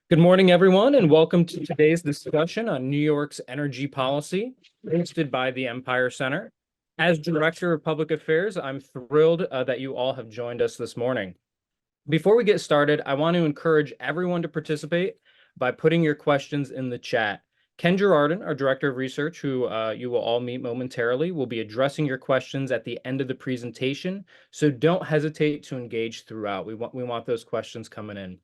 Good morning, everyone, and welcome to today's discussion on New York's energy policy, hosted by the Empire Center. As Director of Public Affairs, I'm thrilled that you all have joined us this morning. Before we get started, I want to encourage everyone to participate by putting your questions in the chat. Ken Girardin, our Director of Research, who you will all meet momentarily, will be addressing your questions at the end of the presentation, so don't hesitate to engage throughout. We want those questions coming in.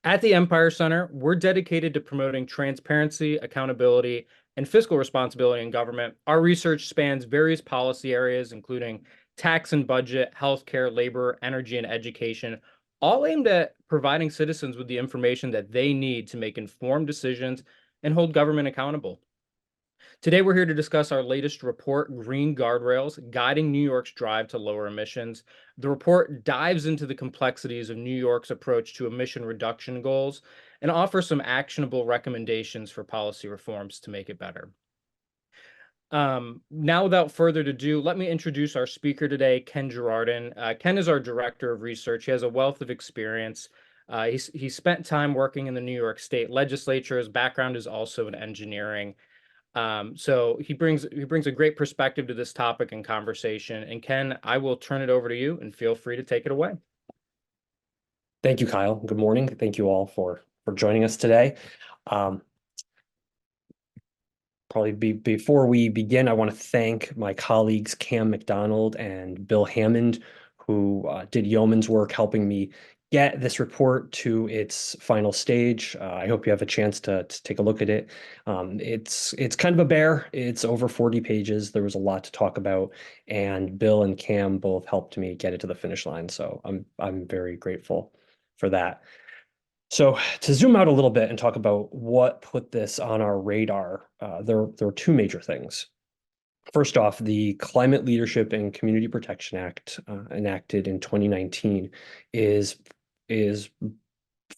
At the Empire Center, we're dedicated to promoting transparency, accountability, and fiscal responsibility in government. Our research spans various policy areas, including tax and budget, healthcare, labor, energy, and education, all aimed at providing citizens with the information that they need to make informed decisions and hold government accountable. Today, we're here to discuss our latest report, Green Guardrails, Guiding New York's Drive to Lower Emissions. The report dives into the complexities of New York's approach to emission reduction goals and offers some actionable recommendations for policy reforms to make it better. Now, without further ado, let me introduce our speaker today, Ken Girardin. Ken is our Director of Research. He has a wealth of experience. He spent time working in the New York State Legislature. His background is also in engineering. So he brings a great perspective to this topic and conversation. And Ken, I will turn it over to you and feel free to take it away. Thank you, Kyle. Good morning. Thank you all for joining us today. Before we begin, I want to thank my colleagues Cam McDonald and Bill Hammond, who did yeoman's work helping me get this report to its final stage. I hope you have a chance to take a look at it. It's kind of a bear. It's over 40 pages. There was a lot to talk about, and Bill and Cam both helped me get it to the finish line. So I'm very grateful for that. So to zoom out a little bit and talk about what put this on our radar, there are two major things. First off, the Climate Leadership and Community Protection Act, enacted in 2019, is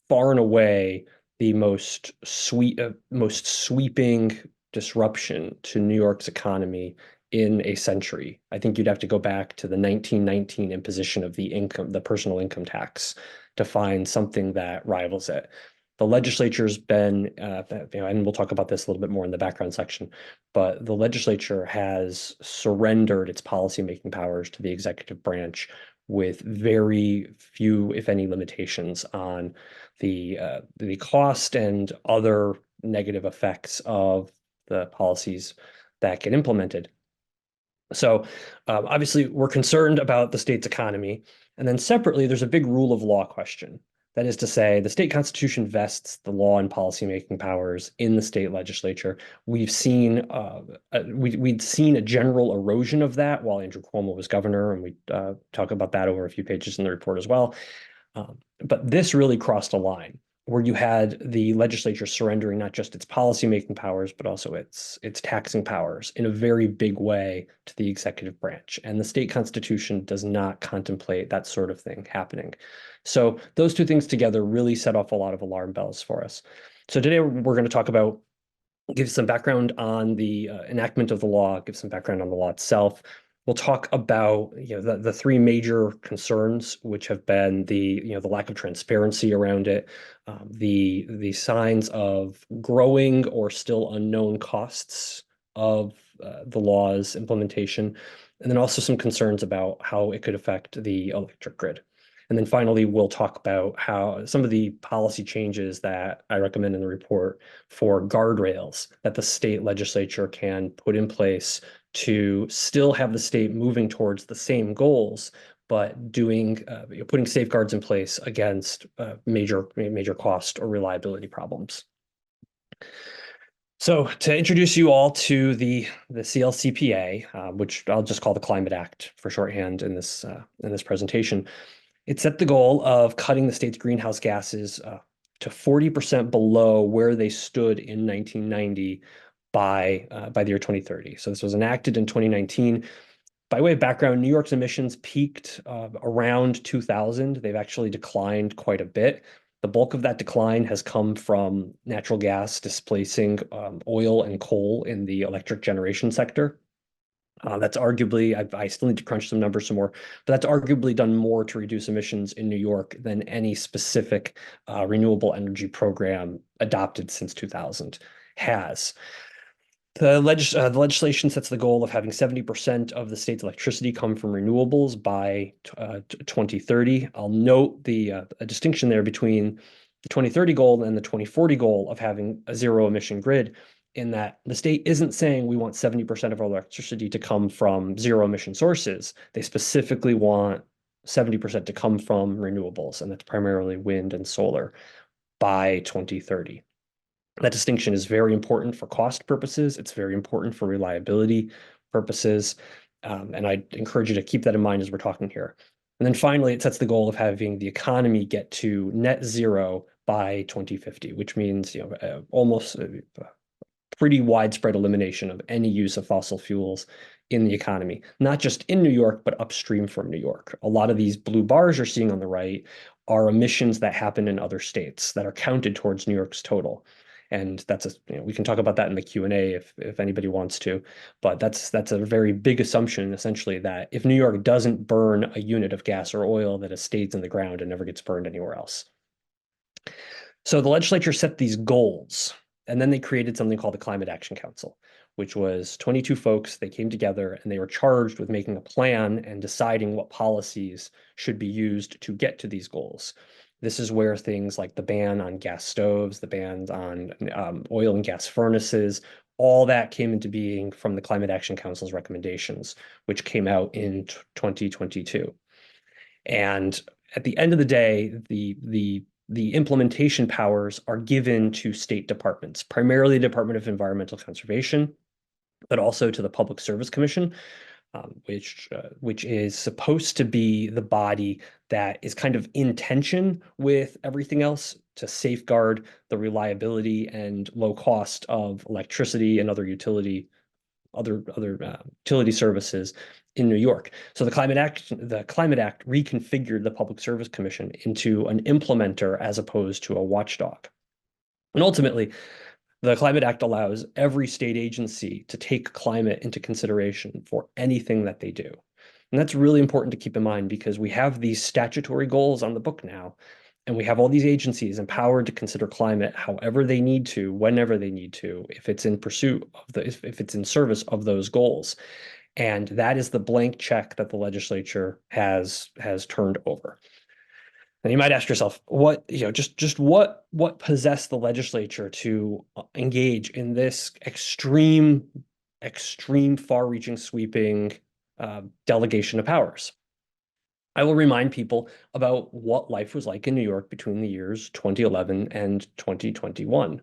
far and away the most sweeping disruption to New York's economy in a century. I think you'd have to go back to the 1919 imposition of the personal income tax to find something that rivals it. The legislature's been, and we'll talk about this a little bit more in the background section, but the legislature has surrendered its policymaking powers to the executive branch with very few, if any, limitations on the cost and other negative effects of the policies that get implemented. So obviously, we're concerned about the state's economy. And then separately, there's a big rule of law question. That is to say, the state constitution vests the law and policymaking powers in the state legislature. We'd seen a general erosion of that while Andrew Cuomo was governor, and we talk about that over a few pages in the report as well. But this really crossed a line where you had the legislature surrendering not just its policymaking powers, but also its taxing powers in a very big way to the executive branch. And the state constitution does not contemplate that sort of thing happening. So those two things together really set off a lot of alarm bells for us. So today we're going to talk about, give some background on the enactment of the law, give some background on the law itself. We'll talk about the three major concerns, which have been the lack of transparency around it, the signs of growing or still unknown costs of the law's implementation, and then also some concerns about how it could affect the electric grid. And then finally, we'll talk about how some of the policy changes that I recommend in the report for guardrails that the state legislature can put in place to still have the state moving towards the same goals, but putting safeguards in place against major cost or reliability problems. So to introduce you all to the CLCPA, which I'll just call the Climate Act for shorthand in this presentation, it set the goal of cutting the state's greenhouse gases to 40% below where they stood in 1990 by the year 2030. So this was enacted in 2019. By way of background, New York's emissions peaked around 2000. They've actually declined quite a bit. The bulk of that decline has come from natural gas displacing oil and coal in the electric generation sector. That's arguably, I still need to crunch some numbers some more, but that's arguably done more to reduce emissions in New York than any specific renewable energy program adopted since 2000 has. The legislation sets the goal of having 70% of the state's electricity come from renewables by 2030. I'll note a distinction there between the 2030 goal and the 2040 goal of having a zero emission grid, in that the state isn't saying we want 70% of our electricity to come from zero emission sources. They specifically want 70% to come from renewables, and that's primarily wind and solar by 2030. That distinction is very important for cost purposes. It's very important for reliability purposes. And I encourage you to keep that in mind as we're talking here. And then finally, it sets the goal of having the economy get to net zero by 2050, which means almost pretty widespread elimination of any use of fossil fuels in the economy, not just in New York, but upstream from New York. A lot of these blue bars you're seeing on the right are emissions that happen in other states that are counted towards New York's total. And we can talk about that in the Q&A if anybody wants to, but that's a very big assumption, essentially, that if New York doesn't burn a unit of gas or oil, that it stays in the ground and never gets burned anywhere else. So the legislature set these goals, and then they created something called the Climate Action Council, which was 22 folks. They came together and they were charged with making a plan and deciding what policies should be used to get to these goals. This is where things like the ban on gas stoves, the ban on oil and gas furnaces, all that came into being from the Climate Action Council's recommendations, which came out in 2022. And at the end of the day, the implementation powers are given to state departments, primarily the Department of Environmental Conservation, but also to the Public Service Commission, which is supposed to be the body that is kind of in tension with everything else to safeguard the reliability and low cost of electricity and other utility services in New York. So the Climate Act reconfigured the Public Service Commission into an implementer as opposed to a watchdog. And ultimately, the Climate Act allows every state agency to take climate into consideration for anything that they do. And that's really important to keep in mind, because we have these statutory goals on the book now, and we have all these agencies empowered to consider climate however they need to, whenever they need to, if it's in pursuit of if it's in service of those goals. And that is the blank check that the legislature has turned over. And you might ask yourself, what possessed the legislature to engage in this extreme, far-reaching, sweeping delegation of powers? I will remind people about what life was like in New York between the years 2011 and 2021.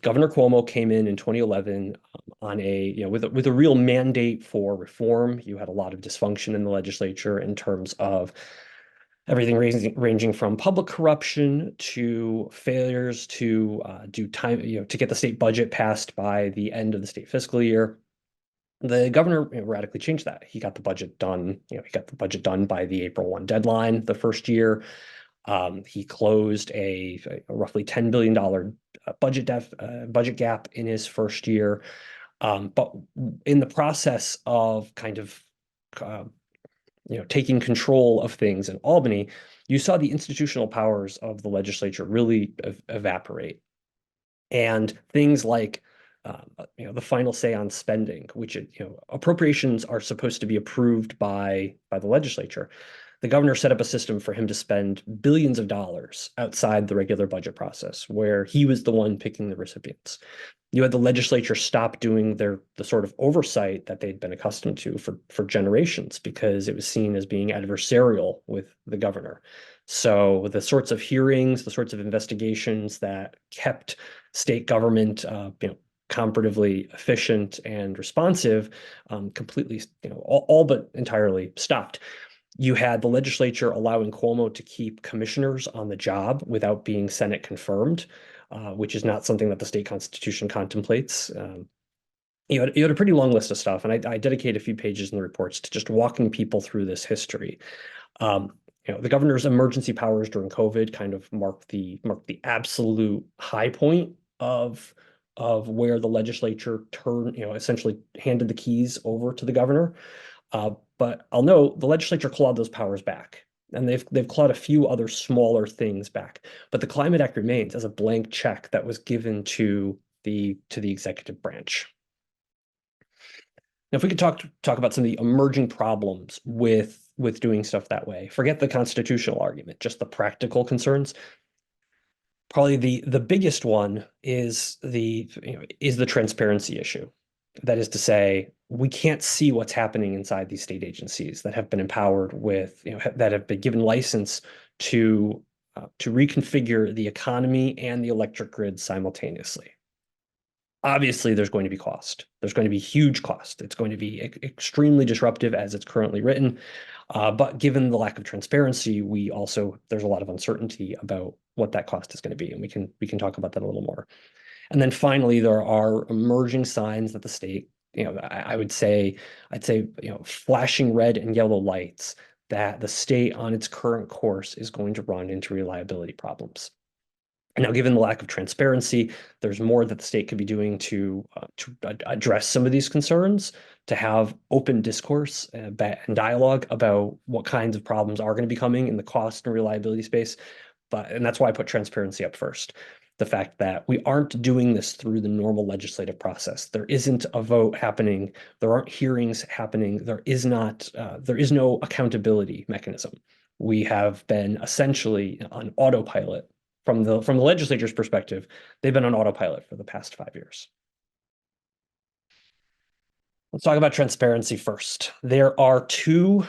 Governor Cuomo came in 2011 on with a real mandate for reform. You had a lot of dysfunction in the legislature in terms of everything ranging from public corruption to failures to to get the state budget passed by the end of the state fiscal year. The governor radically changed that. He got the budget done. He got the budget done by the April 1 deadline the first year. He closed a roughly $10 billion budget gap in his first year. But in the process of kind of taking control of things in Albany, you saw the institutional powers of the legislature really evaporate. And things like the final say on spending, which appropriations are supposed to be approved by the legislature. The governor set up a system for him to spend billions of dollars outside the regular budget process, where he was the one picking the recipients. You had the legislature stop doing the sort of oversight that they'd been accustomed to for generations, because it was seen as being adversarial with the governor. So the sorts of hearings, the sorts of investigations that kept state government comparatively efficient and responsive, completely, all but entirely stopped. You had the legislature allowing Cuomo to keep commissioners on the job without being Senate confirmed, which is not something that the state constitution contemplates. You had a pretty long list of stuff, and I dedicate a few pages in the reports to just walking people through this history. The governor's emergency powers during COVID kind of marked the absolute high point of of where the legislature essentially handed the keys over to the governor. But I'll note the legislature clawed those powers back, and they've clawed a few other smaller things back. But the Climate Act remains as a blank check that was given to the executive branch. Now, if we could talk about some of the emerging problems with doing stuff that way, forget the constitutional argument, just the practical concerns. Probably the biggest one is the transparency issue. That is to say, we can't see what's happening inside these state agencies that have been empowered with, that have been given license to reconfigure the economy and the electric grid simultaneously. Obviously, there's going to be cost. There's going to be huge cost. It's going to be extremely disruptive as it's currently written. But given the lack of transparency, there's a lot of uncertainty about what that cost is going to be, and we can talk about that a little more. And then finally, there are emerging signs that the state, I'd say, flashing red and yellow lights that the state on its current course is going to run into reliability problems. Now, given the lack of transparency, there's more that the state could be doing to address some of these concerns, to have open discourse and dialogue about what kinds of problems are going to be coming in the cost and reliability space. And that's why I put transparency up first. The fact that we aren't doing this through the normal legislative process. There isn't a vote happening. There aren't hearings happening. There is no accountability mechanism. We have been essentially on autopilot. From the legislature's perspective, they've been on autopilot for the past 5 years. Let's talk about transparency first. There are two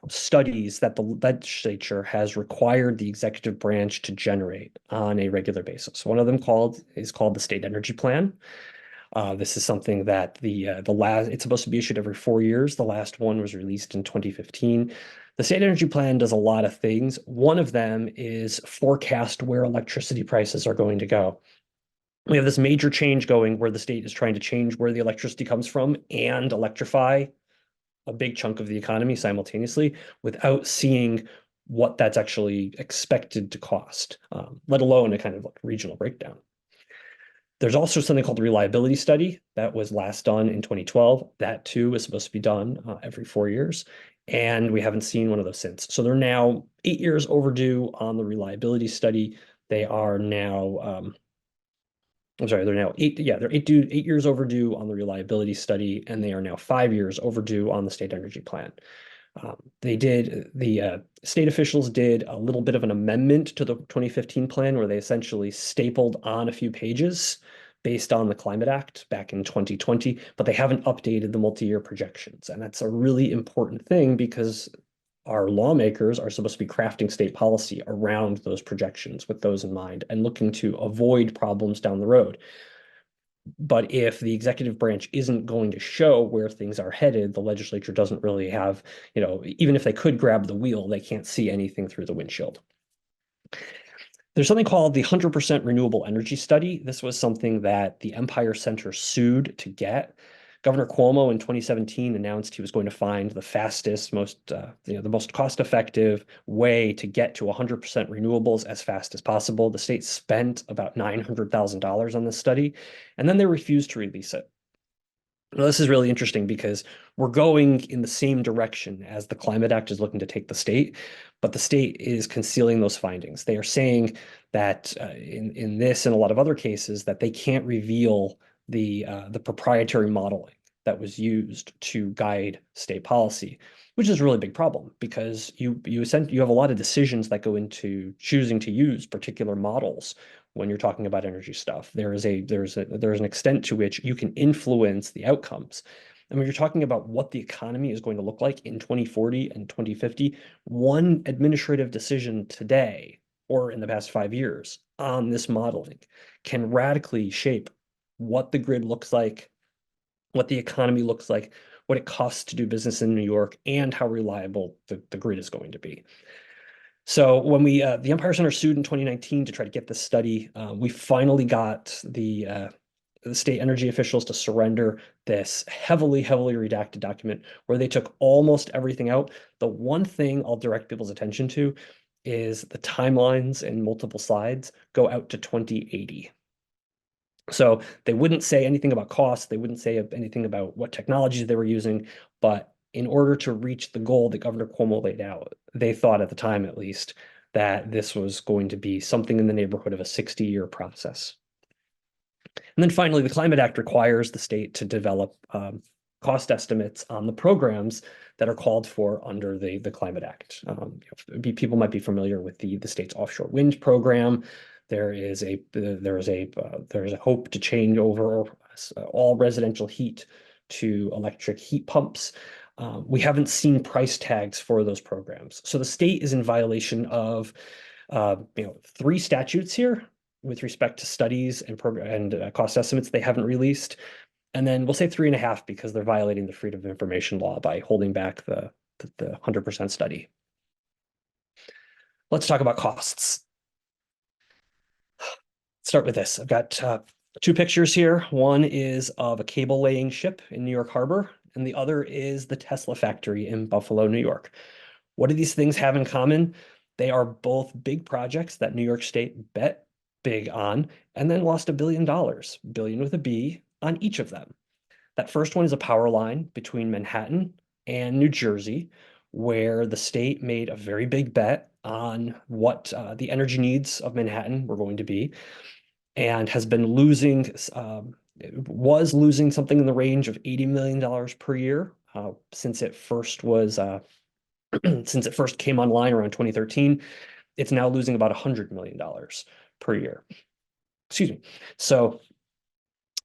studies that the legislature has required the executive branch to generate on a regular basis. One of them is called the State Energy Plan. This is something that it's supposed to be issued every 4 years. The last one was released in 2015. The State Energy Plan does a lot of things. One of them is forecast where electricity prices are going to go. We have this major change going where the state is trying to change where the electricity comes from and electrify a big chunk of the economy simultaneously without seeing what that's actually expected to cost, let alone a kind of like regional breakdown. There's also something called the reliability study that was last done in 2012. That too is supposed to be done every 4 years. And we haven't seen one of those since. So they're now 8 years overdue on the reliability study. They are now, they're now eight years overdue on the reliability study, and they are now 5 years overdue on the State Energy Plan. The state officials did a little bit of an amendment to the 2015 plan where they essentially stapled on a few pages based on the Climate Act back in 2020, but they haven't updated the multi-year projections. And that's a really important thing because our lawmakers are supposed to be crafting state policy around those projections with those in mind and looking to avoid problems down the road. But if the executive branch isn't going to show where things are headed, the legislature doesn't really have, even if they could grab the wheel, they can't see anything through the windshield. There's something called the 100% renewable energy study. This was something that the Empire Center sued to get. Governor Cuomo in 2017 announced he was going to find the fastest, the most cost-effective way to get to 100% renewables as fast as possible. The state spent about $900,000 on this study, and then they refused to release it. Now, this is really interesting because we're going in the same direction as the Climate Act is looking to take the state, but the state is concealing those findings. They are saying that in this and a lot of other cases that they can't reveal the proprietary modeling that was used to guide state policy, which is a really big problem because you have a lot of decisions that go into choosing to use particular models when you're talking about energy stuff. There's an extent to which you can influence the outcomes. And when you're talking about what the economy is going to look like in 2040 and 2050, one administrative decision today or in the past 5 years on this modeling can radically shape what the grid looks like, what the economy looks like, what it costs to do business in New York, and how reliable the grid is going to be. So when the Empire Center sued in 2019 to try to get this study, we finally got the state energy officials to surrender this heavily redacted document where they took almost everything out. The one thing I'll direct people's attention to is the timelines in multiple slides go out to 2080. So they wouldn't say anything about cost. They wouldn't say anything about what technologies they were using. But in order to reach the goal that Governor Cuomo laid out, they thought at the time, at least, that this was going to be something in the neighborhood of a 60-year process. And then finally, the Climate Act requires the state to develop cost estimates on the programs that are called for under the Climate Act. People might be familiar with the state's offshore wind program. There is a hope to change over all residential heat to electric heat pumps. We haven't seen price tags for those programs, so the state is in violation of 3 statutes here with respect to studies and cost estimates they haven't released. And then we'll say 3.5 because they're violating the Freedom of Information law by holding back the 100% study. Let's talk about costs. Start with this. I've got 2 pictures here. One is of a cable laying ship in New York Harbor, and the other is the Tesla factory in Buffalo, New York. What do these things have in common? They are both big projects that New York State bet big on and then lost $1 billion, billion with a B, on each of them. That first one is a power line between Manhattan and New Jersey, where the state made a very big bet on what the energy needs of Manhattan were going to be, and has been losing, was losing something in the range of $80 million per year since it first was, since it first came online around 2013. It's now losing about $100 million per year. Excuse me. So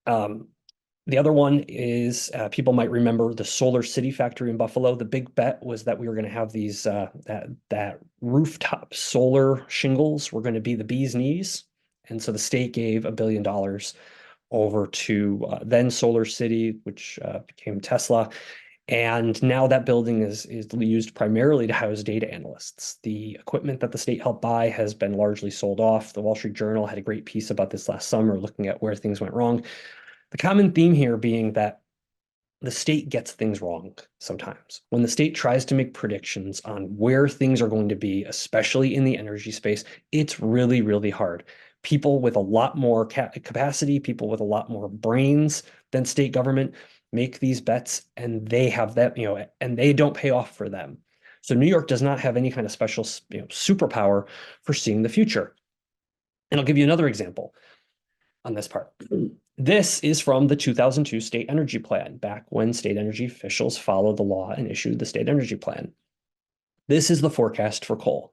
the other one is people might remember the Solar City factory in Buffalo. The big bet was that we were going to have these that rooftop solar shingles were going to be the bee's knees, and so the state gave $1 billion over to then Solar City, which became Tesla. And now that building is used primarily to house data analysts. The equipment that the state helped buy has been largely sold off. The Wall Street Journal had a great piece about this last summer, looking at where things went wrong. The common theme here being that the state gets things wrong sometimes. When the state tries to make predictions on where things are going to be, especially in the energy space, it's really, really hard. People with a lot more capacity, people with a lot more brains than state government make these bets, and they have that, and they don't pay off for them. So New York does not have any kind of special, superpower for seeing the future. And I'll give you another example on this part. This is from the 2002 State Energy Plan, back when state energy officials followed the law and issued the State Energy Plan. This is the forecast for coal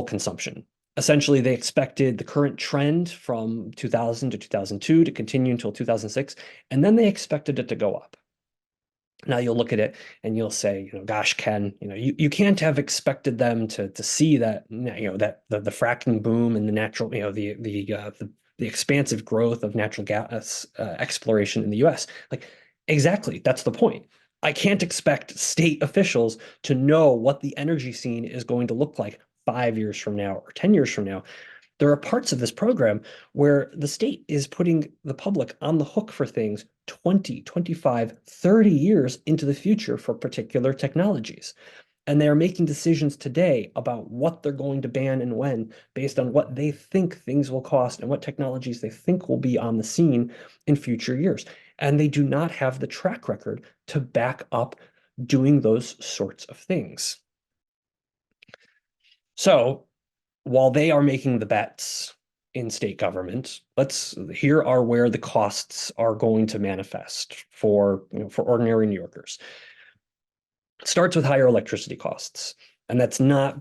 consumption. Essentially, they expected the current trend from 2000 to 2002 to continue until 2006, and then they expected it to go up. Now you'll look at it and you'll say, gosh, Ken, you can't have expected them to see that, that the fracking boom and the natural, the expansive growth of natural gas exploration in the US. Like, exactly, that's the point. I can't expect state officials to know what the energy scene is going to look like 5 years from now or 10 years from now. There are parts of this program where the state is putting the public on the hook for things 20, 25, 30 years into the future for particular technologies. And they are making decisions today about what they're going to ban and when, based on what they think things will cost and what technologies they think will be on the scene in future years. And they do not have the track record to back up doing those sorts of things. So while they are making the bets in state government, here are where the costs are going to manifest for ordinary New Yorkers. It starts with higher electricity costs, and that's not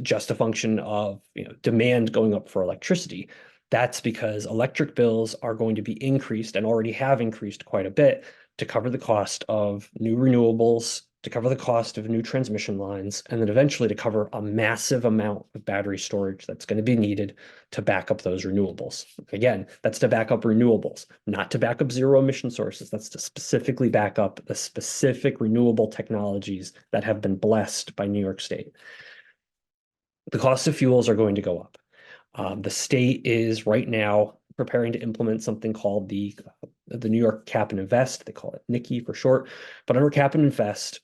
just a function of demand going up for electricity. That's because electric bills are going to be increased and already have increased quite a bit to cover the cost of new renewables, to cover the cost of new transmission lines, and then eventually to cover a massive amount of battery storage that's going to be needed to back up those renewables. Again, that's to back up renewables, not to back up zero emission sources. That's to specifically back up the specific renewable technologies that have been blessed by New York State. The cost of fuels are going to go up. The state is right now preparing to implement something called the New York Cap and Invest. They call it NICI for short. But under Cap and Invest,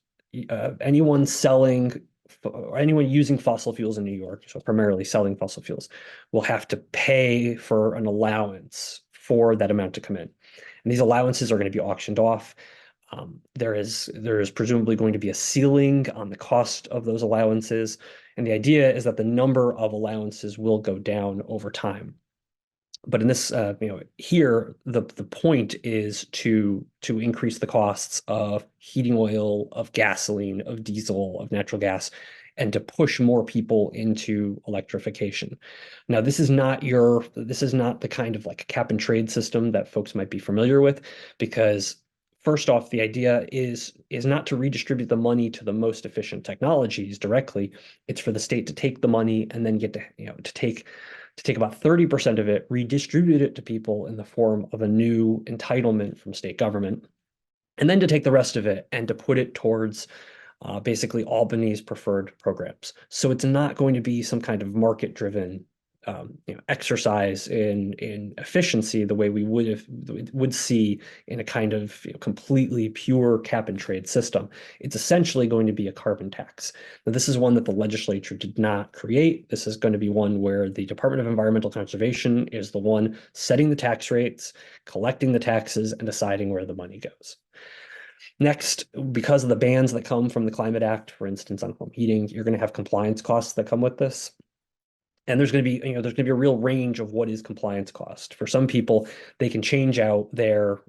anyone selling or anyone using fossil fuels in New York, so primarily selling fossil fuels, will have to pay for an allowance for that amount to come in. And these allowances are going to be auctioned off. There is presumably going to be a ceiling on the cost of those allowances. And the idea is that the number of allowances will go down over time. But in this, here, the point is to increase the costs of heating oil, of gasoline, of diesel, of natural gas, and to push more people into electrification. Now, this is not the kind of like cap and trade system that folks might be familiar with, because first off, the idea is not to redistribute the money to the most efficient technologies directly. It's for the state to take the money and then get to take about 30% of it, redistribute it to people in the form of a new entitlement from state government, and then to take the rest of it and to put it towards basically Albany's preferred programs. So it's not going to be some kind of market-driven exercise in efficiency the way we would see in a kind of completely pure cap and trade system. It's essentially going to be a carbon tax. Now, this is one that the legislature did not create. This is going to be one where the Department of Environmental Conservation is the one setting the tax rates, collecting the taxes, and deciding where the money goes. Next, because of the bans that come from the Climate Act, for instance, on home heating, you're going to have compliance costs that come with this. And there's going to be a real range of what is compliance cost. For some people, they can change out their,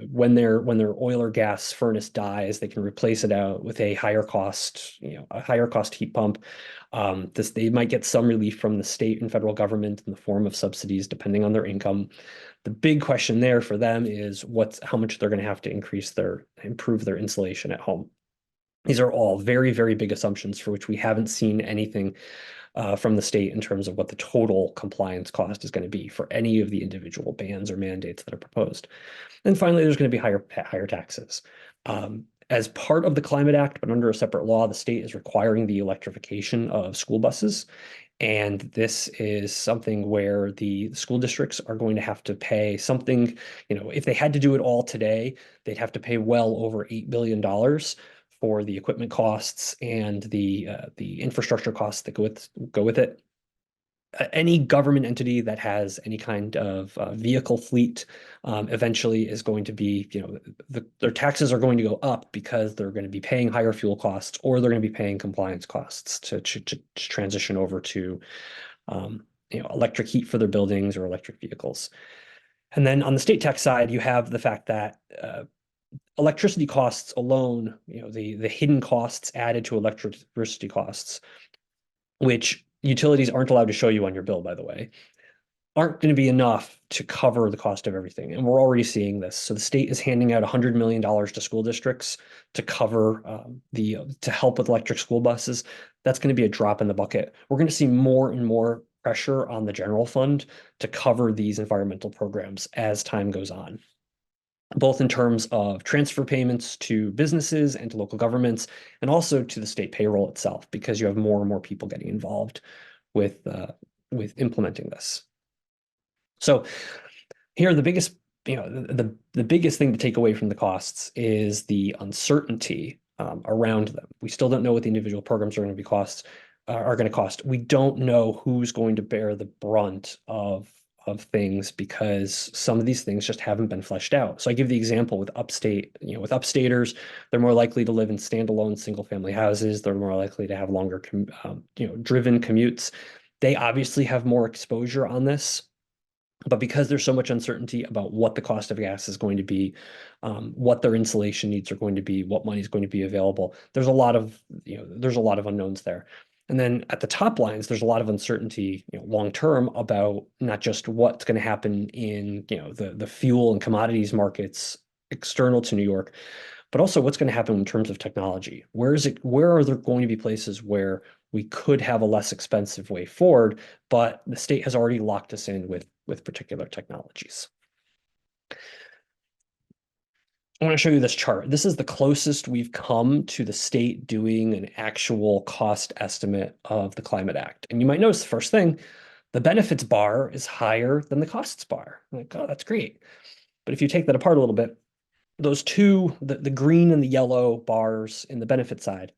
when their oil or gas furnace dies, they can replace it out with a higher cost heat pump. They might get some relief from the state and federal government in the form of subsidies, depending on their income. The big question there for them is how much they're going to have to improve their insulation at home. These are all very, very big assumptions for which we haven't seen anything from the state in terms of what the total compliance cost is going to be for any of the individual bans or mandates that are proposed. And finally, there's going to be higher taxes. As part of the Climate Act, but under a separate law, the state is requiring the electrification of school buses. And this is something where the school districts are going to have to pay something, if they had to do it all today, they'd have to pay well over $8 billion for the equipment costs and the infrastructure costs that go with it. Any government entity that has any kind of vehicle fleet eventually is going to be, their taxes are going to go up because they're going to be paying higher fuel costs, or they're going to be paying compliance costs to transition over to electric heat for their buildings or electric vehicles. And then on the state tax side, you have the fact that electricity costs alone, the hidden costs added to electricity costs, which utilities aren't allowed to show you on your bill, by the way, aren't going to be enough to cover the cost of everything. And we're already seeing this. So the state is handing out $100 million to school districts to cover to help with electric school buses. That's going to be a drop in the bucket. We're going to see more and more pressure on the general fund to cover these environmental programs as time goes on, both in terms of transfer payments to businesses and to local governments, and also to the state payroll itself, because you have more and more people getting involved with implementing this. So here, the biggest, the biggest thing to take away from the costs is the uncertainty around them. We still don't know what the individual programs are going to cost. We don't know who's going to bear the brunt of things, because some of these things just haven't been fleshed out. So I give the example with upstate, with upstaters, they're more likely to live in standalone single family houses. They're more likely to have longer, driven commutes. They obviously have more exposure on this, but because there's so much uncertainty about what the cost of gas is going to be, what their insulation needs are going to be, what money is going to be available, there's a lot of unknowns there. And then at the top lines, there's a lot of uncertainty, long term, about not just what's going to happen in the fuel and commodities markets external to New York, but also what's going to happen in terms of technology. Where are there going to be places where we could have a less expensive way forward, but the state has already locked us in with particular technologies. I want to show you this chart. This is the closest we've come to the state doing an actual cost estimate of the Climate Act. And you might notice the first thing, the benefits bar is higher than the costs bar. Like, oh, that's great. But if you take that apart a little bit, those two, the green and the yellow bars in the benefit side,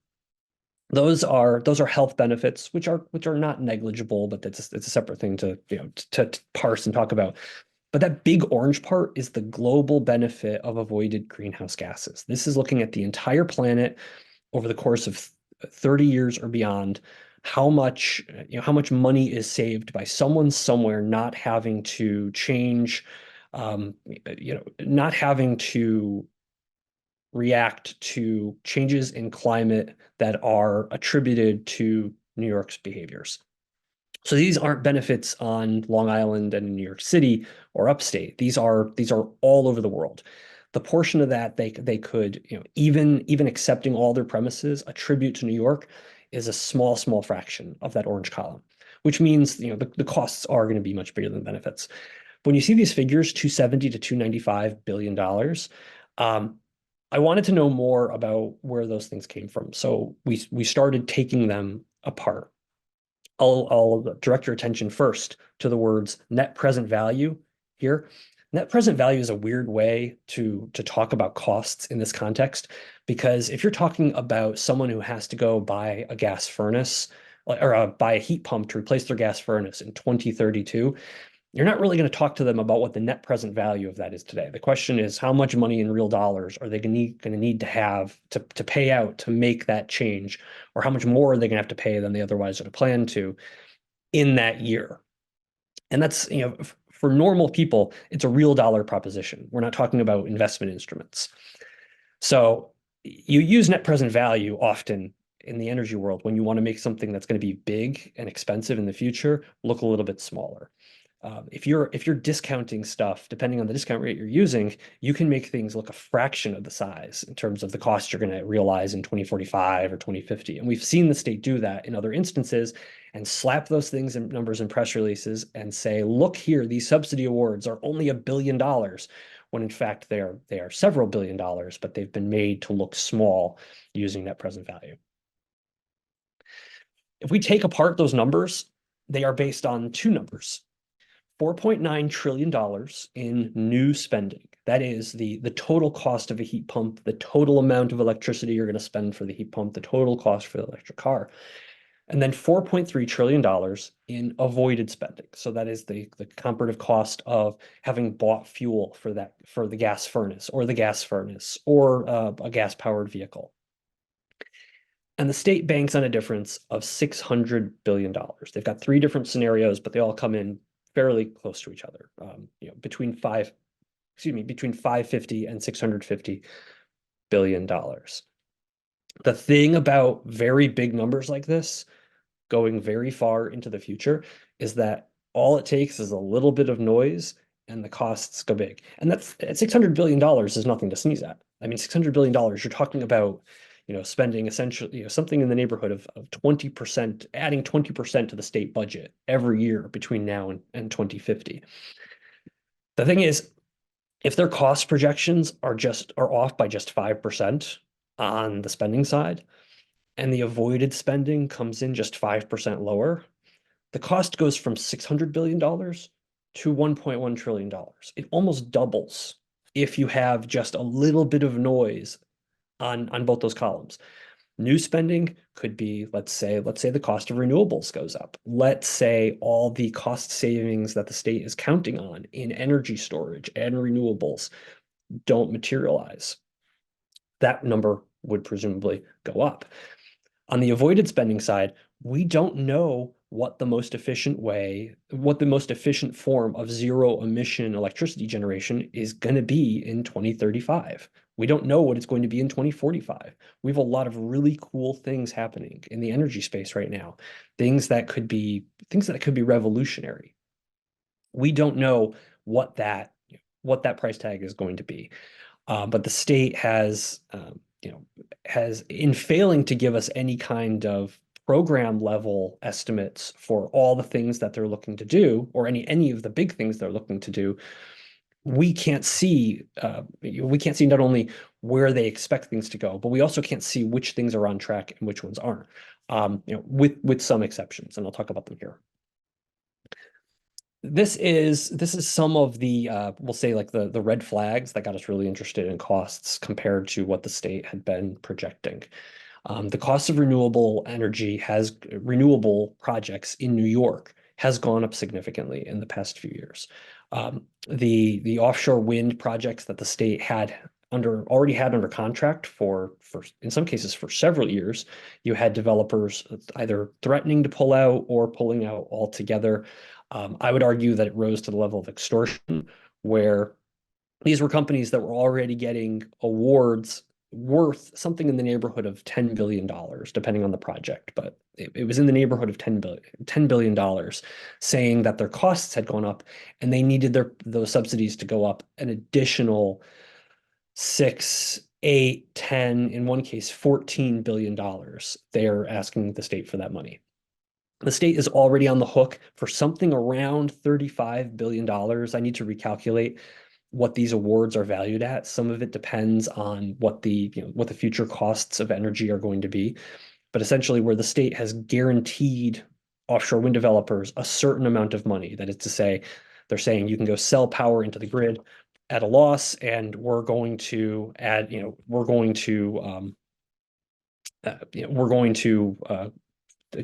Those are health benefits, which are not negligible, but it's a separate thing to to parse and talk about. But that big orange part is the global benefit of avoided greenhouse gases. This is looking at the entire planet over the course of 30 years or beyond, how much money is saved by someone somewhere not having to change, not having to react to changes in climate that are attributed to New York's behaviors. So these aren't benefits on Long Island and in New York City or upstate. These are all over the world. The portion of that they could, even accepting all their premises, attribute to New York is a small fraction of that orange column, which means the costs are going to be much bigger than the benefits. When you see these figures, 270 to 295 billion dollars, I wanted to know more about where those things came from. So we started taking them apart. I'll direct your attention first to the words net present value here. Net present value is a weird way to talk about costs in this context, because if you're talking about someone who has to go buy a gas furnace or buy a heat pump to replace their gas furnace in 2032, you're not really going to talk to them about what the net present value of that is today. The question is, how much money in real dollars are they going to need to have to pay out to make that change, or how much more are they going to have to pay than they otherwise would have planned to in that year? And that's, for normal people, it's a real dollar proposition. We're not talking about investment instruments. So you use net present value often in the energy world when you want to make something that's going to be big and expensive in the future look a little bit smaller. If you're discounting stuff, depending on the discount rate you're using, you can make things look a fraction of the size in terms of the cost you're going to realize in 2045 or 2050. And we've seen the state do that in other instances and slap those things in numbers in press releases and say, look here, these subsidy awards are only $1 billion, when in fact they are several $billion, but they've been made to look small using net present value. If we take apart those numbers, they are based on two numbers. $4.9 trillion in new spending. That is the total cost of a heat pump, the total amount of electricity you're going to spend for the heat pump, the total cost for the electric car. And then $4.3 trillion in avoided spending. So that is the comparative cost of having bought fuel for the gas furnace or a gas-powered vehicle. And the state banks on a difference of $600 billion. They've got three different scenarios, but they all come in fairly close to each other, between 550 and $650 billion. The thing about very big numbers like this going very far into the future is that all it takes is a little bit of noise and the costs go big. And that's $600 billion is nothing to sneeze at. I mean, $600 billion, you're talking about spending essentially, something in the neighborhood of 20%, adding 20% to the state budget every year between now and 2050. The thing is, if their cost projections are off by just 5% on the spending side, and the avoided spending comes in just 5% lower, the cost goes from $600 billion to $1.1 trillion. It almost doubles if you have just a little bit of noise on both those columns. New spending could be, let's say the cost of renewables goes up. Let's say all the cost savings that the state is counting on in energy storage and renewables don't materialize. That number would presumably go up. On the avoided spending side, we don't know what the most efficient form of zero emission electricity generation is going to be in 2035. We don't know what it's going to be in 2045. We have a lot of really cool things happening in the energy space right now, things that could be revolutionary. We don't know what that price tag is going to be, but the state has in failing to give us any kind of program level estimates for all the things that they're looking to do, or any of the big things they're looking to do, we can't see not only where they expect things to go, but we also can't see which things are on track and which ones aren't, with some exceptions, and I'll talk about them here. This is some of the we'll say like the red flags that got us really interested in costs compared to what the state had been projecting. The cost of renewable projects in New York has gone up significantly in the past few years. The offshore wind projects that the state already had under contract for in some cases for several years, you had developers either threatening to pull out or pulling out altogether. I would argue that it rose to the level of extortion, where these were companies that were already getting awards worth something in the neighborhood of $10 billion, depending on the project. But it was in the neighborhood of $10 billion, saying that their costs had gone up and they needed those subsidies to go up an additional 6, 8, 10, in one case, $14 billion. They're asking the state for that money. The state is already on the hook for something around $35 billion. I need to recalculate what these awards are valued at. Some of it depends on what the future costs of energy are going to be. But essentially, where the state has guaranteed offshore wind developers a certain amount of money, that is to say, they're saying you can go sell power into the grid at a loss, and we're going to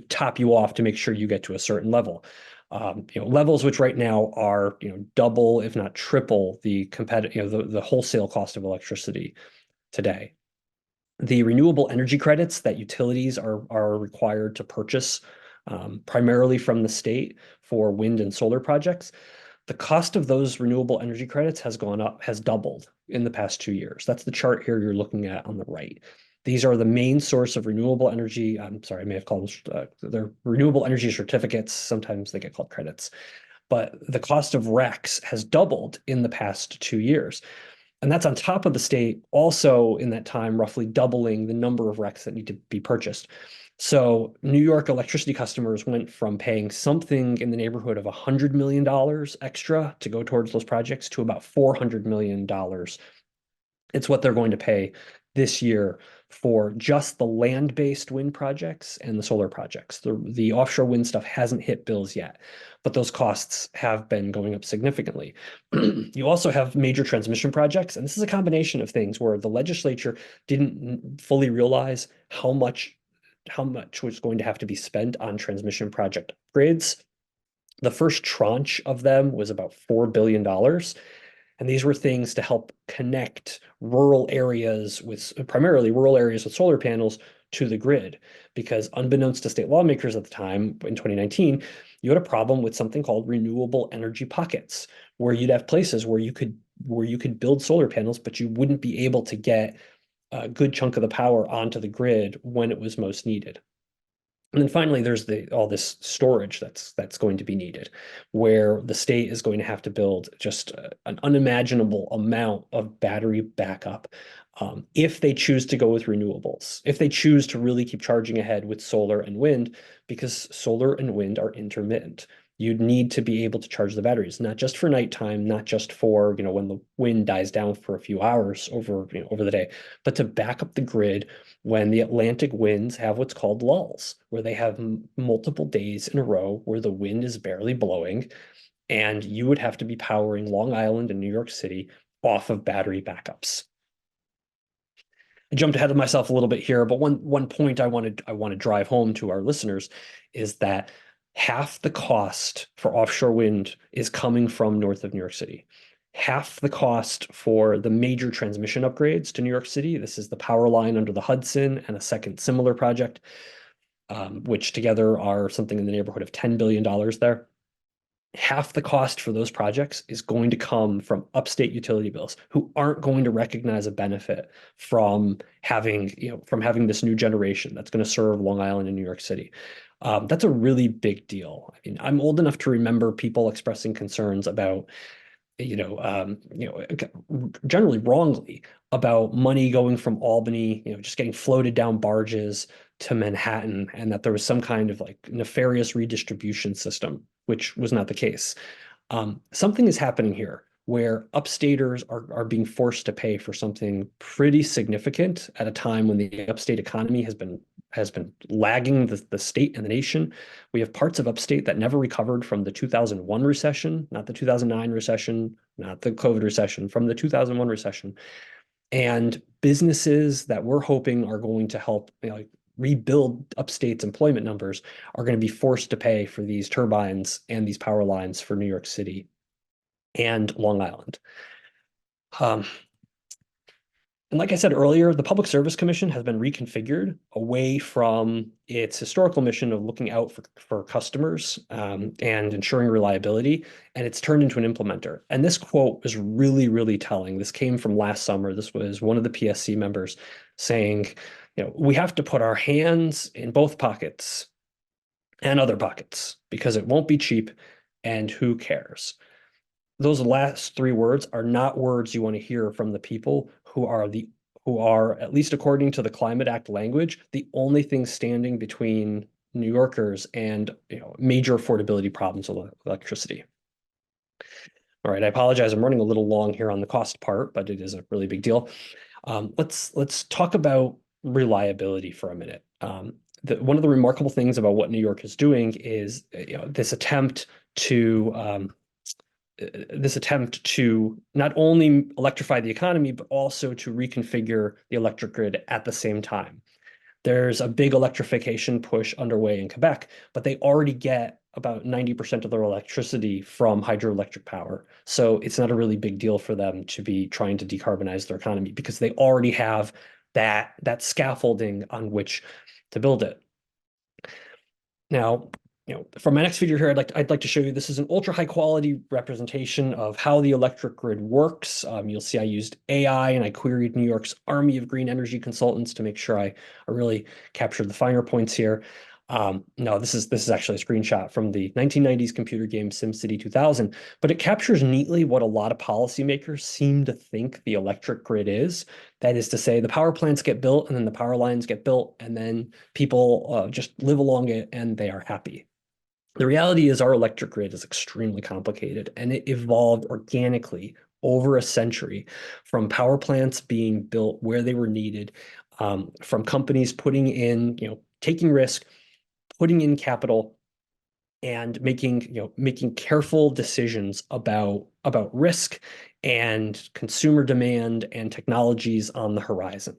top you off to make sure you get to a certain level. Levels which right now are double, if not triple, the the wholesale cost of electricity today. The renewable energy credits that utilities are required to purchase, primarily from the state for wind and solar projects, the cost of those renewable energy credits has gone up, has doubled in the past 2 years. That's the chart here you're looking at on the right. These are the main source of renewable energy. I'm sorry, I may have called them, they're renewable energy certificates. Sometimes they get called credits. But the cost of RECs has doubled in the past 2 years. And that's on top of the state also in that time roughly doubling the number of RECs that need to be purchased. So New York electricity customers went from paying something in the neighborhood of $100 million extra to go towards those projects to about $400 million. It's what they're going to pay this year for just the land-based wind projects and the solar projects. The offshore wind stuff hasn't hit bills yet, but those costs have been going up significantly. You also have major transmission projects, and this is a combination of things where the legislature didn't fully realize how much was going to have to be spent on transmission project upgrades. The first tranche of them was about $4 billion. And these were things to help connect primarily rural areas with solar panels to the grid. Because unbeknownst to state lawmakers at the time, in 2019, you had a problem with something called renewable energy pockets, where you'd have places where you could build solar panels, but you wouldn't be able to get a good chunk of the power onto the grid when it was most needed. And then finally, there's all this storage that's going to be needed, where the state is going to have to build just an unimaginable amount of battery backup if they choose to go with renewables, if they choose to really keep charging ahead with solar and wind, because solar and wind are intermittent. You'd need to be able to charge the batteries, not just for nighttime, not just for when the wind dies down for a few hours over the day, but to back up the grid when the Atlantic winds have what's called lulls, where they have multiple days in a row where the wind is barely blowing, and you would have to be powering Long Island and New York City off of battery backups. I jumped ahead of myself a little bit here, but one point I want to drive home to our listeners is that half the cost for offshore wind is coming from north of New York City. Half the cost for the major transmission upgrades to New York City, this is the power line under the Hudson and a second similar project, which together are something in the neighborhood of $10 billion there. Half the cost for those projects is going to come from upstate utility bills, who aren't going to recognize a benefit from having this new generation that's going to serve Long Island and New York City. That's a really big deal. I mean, I'm old enough to remember people expressing concerns about, generally wrongly, about money going from Albany, just getting floated down barges to Manhattan, and that there was some kind of nefarious redistribution system, which was not the case. Something is happening here where upstaters are being forced to pay for something pretty significant at a time when the upstate economy has been lagging the state and the nation. We have parts of upstate that never recovered from the 2001 recession, not the 2009 recession, not the COVID recession, from the 2001 recession. And businesses that we're hoping are going to help rebuild upstate's employment numbers are going to be forced to pay for these turbines and these power lines for New York City and Long Island. And like I said earlier, the Public Service Commission has been reconfigured away from its historical mission of looking out for customers and ensuring reliability, and it's turned into an implementer. And this quote was really, really telling. This came from last summer. This was one of the PSC members saying, we have to put our hands in both pockets and other pockets because it won't be cheap, and who cares? Those last three words are not words you want to hear from the people who are, at least according to the Climate Act language, the only thing standing between New Yorkers and major affordability problems with electricity. All right, I apologize. I'm running a little long here on the cost part, but it is a really big deal. Let's talk about reliability for a minute. One of the remarkable things about what New York is doing is this attempt to not only electrify the economy, but also to reconfigure the electric grid at the same time. There's a big electrification push underway in Quebec, but they already get about 90% of their electricity from hydroelectric power. So it's not a really big deal for them to be trying to decarbonize their economy because they already have that scaffolding on which to build it. Now, for my next video here, I'd like to show you this is an ultra high quality representation of how the electric grid works. You'll see I used AI and I queried New York's army of green energy consultants to make sure I really captured the finer points here. No, this is actually a screenshot from the 1990s computer game SimCity 2000, but it captures neatly what a lot of policymakers seem to think the electric grid is. That is to say, the power plants get built and then the power lines get built and then people just live along it and they are happy. The reality is our electric grid is extremely complicated and it evolved organically over a century from power plants being built where they were needed, from companies putting in, taking risk, putting in capital and making careful decisions about risk and consumer demand and technologies on the horizon.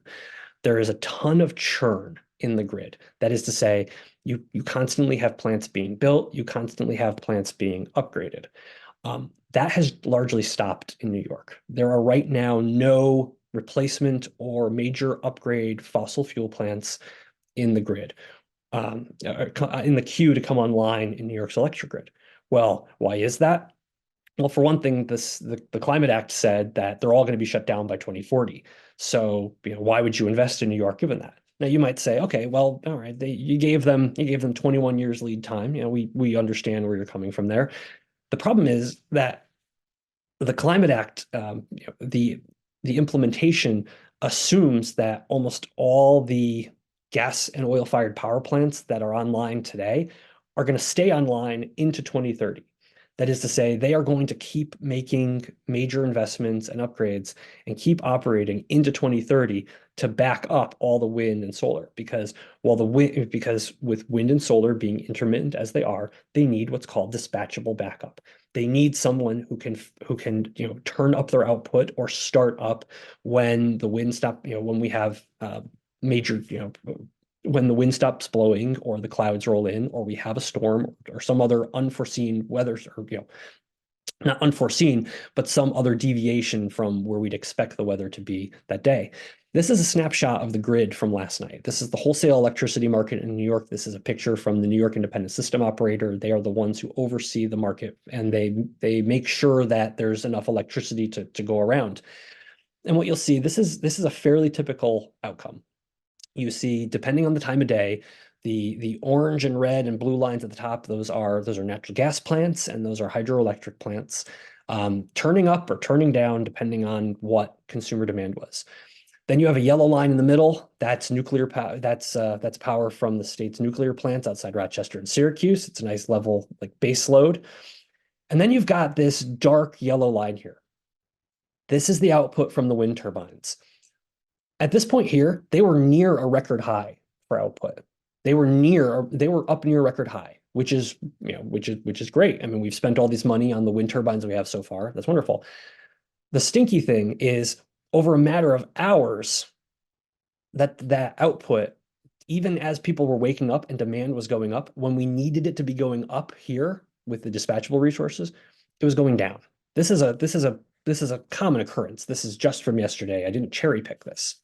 There is a ton of churn in the grid. That is to say, you constantly have plants being built, you constantly have plants being upgraded. That has largely stopped in New York. There are right now no replacement or major upgrade fossil fuel plants in the grid, in the queue to come online in New York's electric grid. Well, why is that? Well, for one thing, the Climate Act said that they're all going to be shut down by 2040. So, why would you invest in New York given that? Now you might say, okay, well, all right, you gave them 21 years lead time. We understand where you're coming from there. The problem is that the Climate Act, the implementation assumes that almost all the gas and oil-fired power plants that are online today are going to stay online into 2030. That is to say, they are going to keep making major investments and upgrades and keep operating into 2030 to back up all the wind and solar. Because with wind and solar being intermittent as they are, they need what's called dispatchable backup. They need someone who can turn up their output or start up when the wind stop, when we have major, when the wind stops blowing or the clouds roll in or we have a storm or some other unforeseen weather, or not unforeseen, but some other deviation from where we'd expect the weather to be that day. This is a snapshot of the grid from last night. This is the wholesale electricity market in New York. This is a picture from the New York Independent System Operator. They are the ones who oversee the market and they make sure that there's enough electricity to go around. And what you'll see, this is a fairly typical outcome. You see, depending on the time of day, the orange and red and blue lines at the top, those are natural gas plants and those are hydroelectric plants, turning up or turning down depending on what consumer demand was. Then you have a yellow line in the middle. That's nuclear power. That's power from the state's nuclear plants outside Rochester and Syracuse. It's a nice level like base load. And then you've got this dark yellow line here. This is the output from the wind turbines. At this point here, they were near a record high for output. They were up near a record high, which is great. I mean, we've spent all this money on the wind turbines we have so far. That's wonderful. The stinky thing is over a matter of hours, that output even as people were waking up and demand was going up, when we needed it to be going up here with the dispatchable resources, it was going down. This is a common occurrence. This is just from yesterday. I didn't cherry pick this.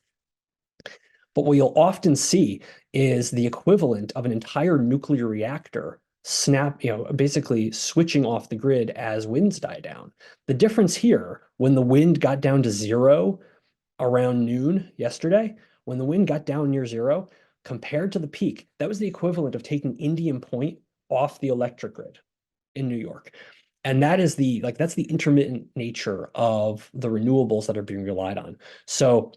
But what you'll often see is the equivalent of an entire nuclear reactor basically switching off the grid as winds die down. The difference here, when the wind got down to zero around noon yesterday, when the wind got down near zero, compared to the peak, that was the equivalent of taking Indian Point off the electric grid in New York. And that's the intermittent nature of the renewables that are being relied on. So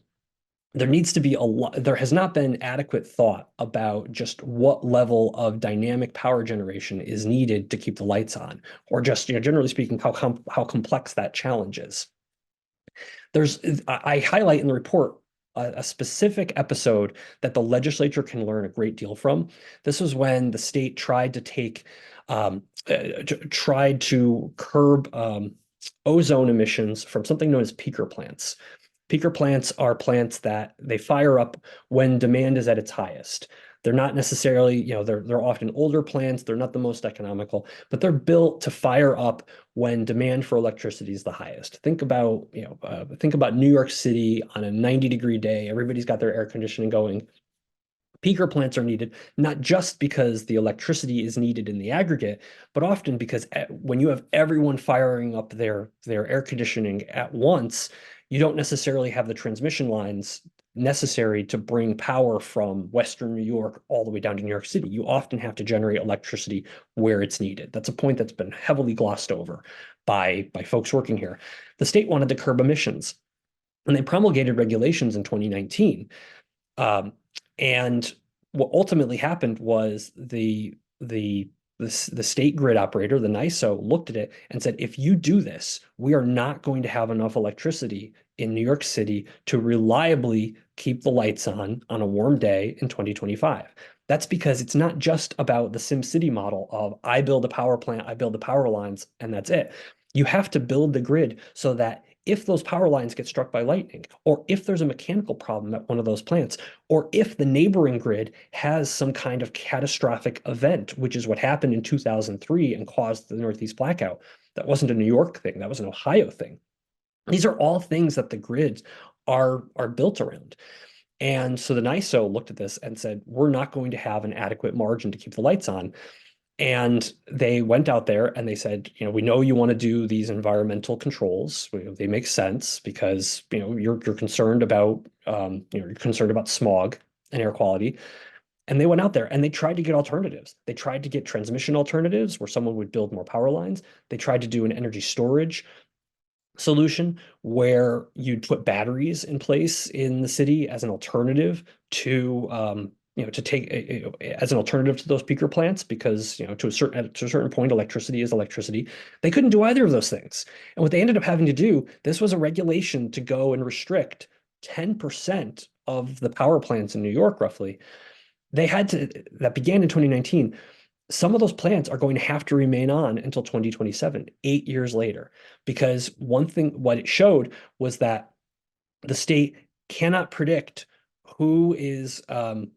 there needs to be there has not been adequate thought about just what level of dynamic power generation is needed to keep the lights on, or just, generally speaking, how complex that challenge is. I highlight in the report a specific episode that the legislature can learn a great deal from. This was when the state tried to curb ozone emissions from something known as peaker plants. Peaker plants are plants that they fire up when demand is at its highest. They're not necessarily, they're often older plants. They're not the most economical, but they're built to fire up when demand for electricity is the highest. Think about New York City on a 90-degree day. Everybody's got their air conditioning going. Peaker plants are needed not just because the electricity is needed in the aggregate, but often because when you have everyone firing up their air conditioning at once, you don't necessarily have the transmission lines necessary to bring power from Western New York all the way down to New York City. You often have to generate electricity where it's needed. That's a point that's been heavily glossed over by folks working here. The state wanted to curb emissions, and they promulgated regulations in 2019. And what ultimately happened was the state grid operator, the NISO, looked at it and said, if you do this, we are not going to have enough electricity in New York City to reliably keep the lights on a warm day in 2025. That's because it's not just about the SimCity model of I build a power plant, I build the power lines, and that's it. You have to build the grid so that if those power lines get struck by lightning, or if there's a mechanical problem at one of those plants, or if the neighboring grid has some kind of catastrophic event, which is what happened in 2003 and caused the Northeast blackout. That wasn't a New York thing, that was an Ohio thing. These are all things that the grids are built around. And so the NISO looked at this and said, we're not going to have an adequate margin to keep the lights on. And they went out there and they said, we know you want to do these environmental controls. They make sense because, you're concerned about, you're concerned about smog and air quality. And they went out there and they tried to get alternatives. They tried to get transmission alternatives where someone would build more power lines. They tried to do an energy storage solution where you'd put batteries in place in the city as an alternative to as an alternative to those peaker plants, because to a certain point electricity is electricity. They couldn't do either of those things, and what they ended up having to do, this was a regulation to go and restrict 10% of the power plants in New York, roughly. That began in 2019. Some of those plants are going to have to remain on until 2027, 8 years later, because what it showed was that the state cannot predict who is, how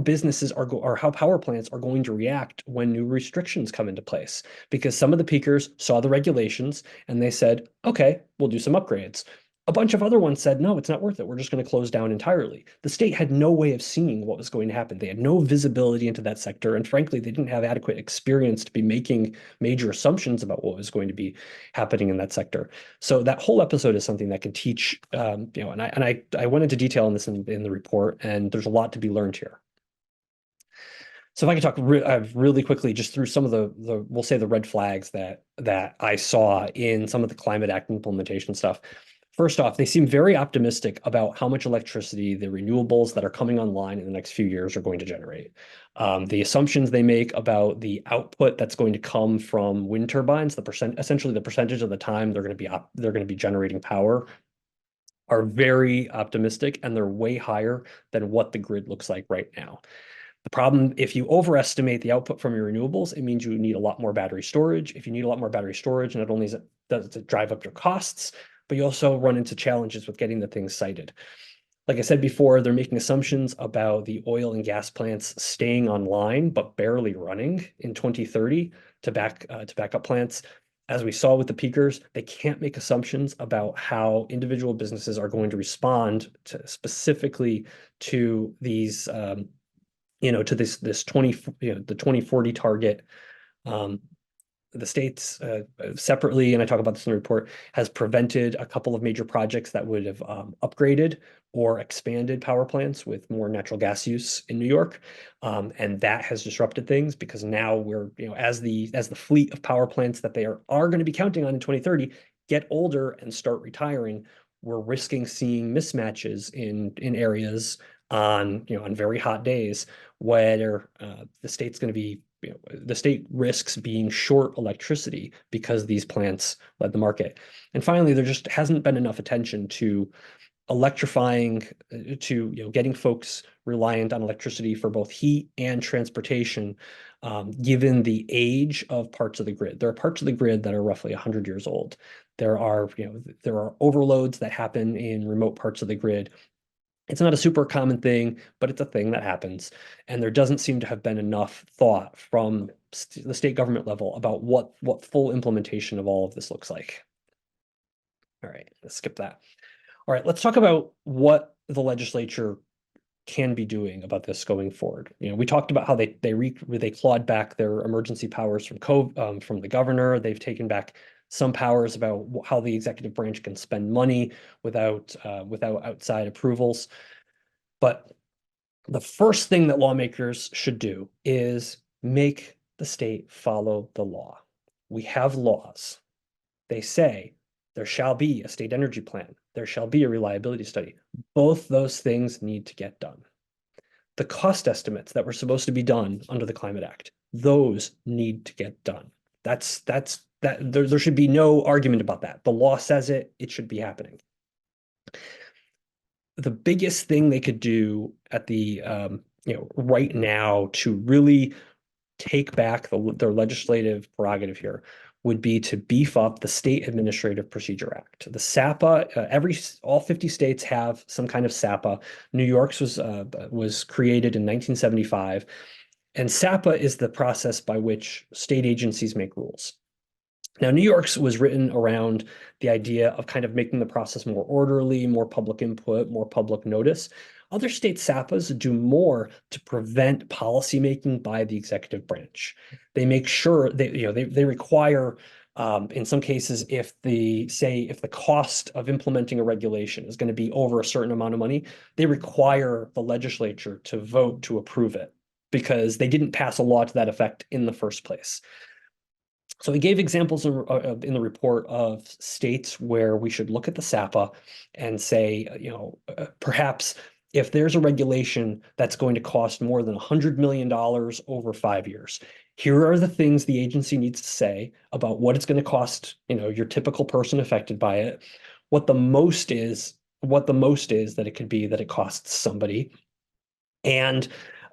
businesses or how power plants are going to react when new restrictions come into place. Because some of the peakers saw the regulations and they said, okay, we'll do some upgrades. A bunch of other ones said, no, it's not worth it. We're just going to close down entirely. The state had no way of seeing what was going to happen. They had no visibility into that sector. And frankly, they didn't have adequate experience to be making major assumptions about what was going to be happening in that sector. So that whole episode is something that can teach, and I went into detail on this in the report, and there's a lot to be learned here. So if I could talk really quickly just through some of we'll say the red flags that I saw in some of the Climate Act implementation stuff. First off, they seem very optimistic about how much electricity the renewables that are coming online in the next few years are going to generate. The assumptions they make about the output that's going to come from wind turbines, essentially the percentage of the time they're going to be generating power, are very optimistic, and they're way higher than what the grid looks like right now. The problem, if you overestimate the output from your renewables, it means you need a lot more battery storage. If you need a lot more battery storage, not only does it drive up your costs, but you also run into challenges with getting the things sited. Like I said before, they're making assumptions about the oil and gas plants staying online but barely running in 2030 to back up plants. As we saw with the peakers, they can't make assumptions about how individual businesses are going to respond to specifically to these, to this 20, the 2040 target. Um, the states separately, and I talk about this in the report, has prevented a couple of major projects that would have upgraded or expanded power plants with more natural gas use in New York. And that has disrupted things because now we're, as the fleet of power plants that they are going to be counting on in 2030 get older and start retiring, we're risking seeing mismatches in areas on very hot days where the state's going to be the state risks being short electricity because these plants led the market. And finally, there just hasn't been enough attention to electrifying, to getting folks reliant on electricity for both heat and transportation, given the age of parts of the grid. There are parts of the grid that are roughly 100 years old. There are overloads that happen in remote parts of the grid. It's not a super common thing, but it's a thing that happens. And there doesn't seem to have been enough thought from the state government level about what full implementation of all of this looks like. All right, let's skip that. All right, let's talk about what the legislature can be doing about this going forward. We talked about how they clawed back their emergency powers from the governor. They've taken back some powers about how the executive branch can spend money without outside approvals. But the first thing that lawmakers should do is make the state follow the law. We have laws. They say there shall be a state energy plan. There shall be a reliability study. Both those things need to get done. The cost estimates that were supposed to be done under the Climate Act, those need to get done. There should be no argument about that. The law says it should be happening. The biggest thing they could do at the right now to really take back their legislative prerogative here would be to beef up the State Administrative Procedure Act. The SAPA, all 50 states have some kind of SAPA. New York's was created in 1975, and SAPA is the process by which state agencies make rules. Now, New York's was written around the idea of kind of making the process more orderly, more public input, more public notice. Other state SAPAs do more to prevent policymaking by the executive branch. They make sure they require, in some cases, if the cost of implementing a regulation is going to be over a certain amount of money, they require the legislature to vote to approve it because they didn't pass a law to that effect in the first place. So he gave examples in the report of states where we should look at the SAPA and say, perhaps if there's a regulation that's going to cost more than $100 million over 5 years, here are the things the agency needs to say about what it's going to cost, your typical person affected by it, what the most is that it could be that it costs somebody, and